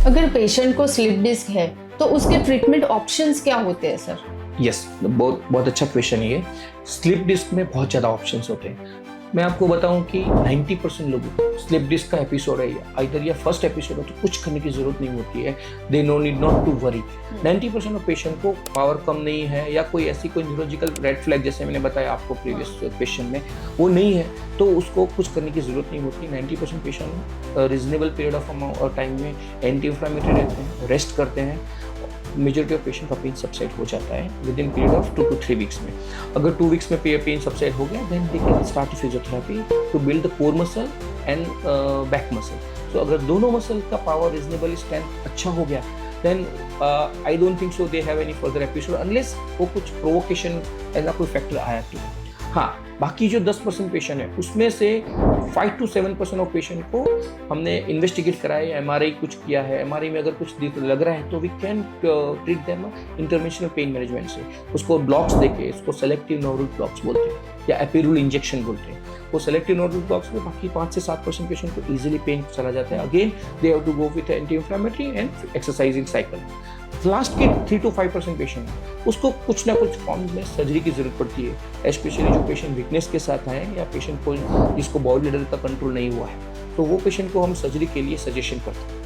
अगर पेशेंट को slip disc है तो उसके ट्रीटमेंट ऑप्शंस क्या होते हैं सर? यस, बहुत बहुत अच्छा क्वेश्चन है ये। स्लिप डिस्क में बहुत ज़्यादा ऑप्शंस होते हैं। मैं आपको बताऊं कि 90% लोगों को स्लिप डिस्क का एपिसोड है इधर या फर्स्ट एपिसोड है तो कुछ करने की जरूरत नहीं होती है। They no need not to worry. 90% of patient को पावर कम नहीं है या कोई ऐसी कोई न्यूरोलॉजिकल रेड फ्लैग जैसे मैंने बताया आपको प्रीवियस क्वेश्चन में वो नहीं है तो उसको कुछ करने की जरूरत नहीं होती। 90% patient reasonable period of time में एंटी इंफ्लेमेटरी रहते हैं, रेस्ट करते हैं। मेजॉरिटी ऑफ पेशेंट का पेन सबसाइड हो जाता है within period of 2 to 3 weeks में। अगर 2 वीक्स में पेन सबसाइड हो गया then they can start physiotherapy to build the core muscle and back muscle. So अगर दोनों मसल का पावर रीजनेबल स्ट्रेंथ अच्छा हो गया then I don't think so they have any further episode unless वो कुछ प्रोवोकेशन ऐसा कोई फैक्टर आया तो। हाँ, बाकी जो 10% पेशेंट है उसमें से 5 to 7% ऑफ पेशेंट को हमने इन्वेस्टिगेट कराया, एमआरआई कुछ किया है, एमआरआई में अगर कुछ लग रहा है तो we can treat them interventional pain management से। उसको ब्लॉक्स देके, इसको सेलेक्टिव नोडल ब्लॉक्स बोलते हैं या एपिड्यूरल इंजेक्शन बोलते हैं। वो सेलेक्टिव नोडल ब्लॉक्स में बाकी 5 से 7% पेशेंट को इजीली पेन चला जाता है। Again they have to go with anti inflammatory and exercising cycle. Last के 3 to 5% पेशेंट है उसको कुछ ना कुछ फॉर्म में सर्जरी की जरूरत पड़ती है, स्पेशली जो पेशेंट वीकनेस के साथ आए या पेशेंट को जिसको बॉडी लीडर का कंट्रोल नहीं हुआ है तो वो पेशेंट को हम सर्जरी के लिए सजेशन करते हैं।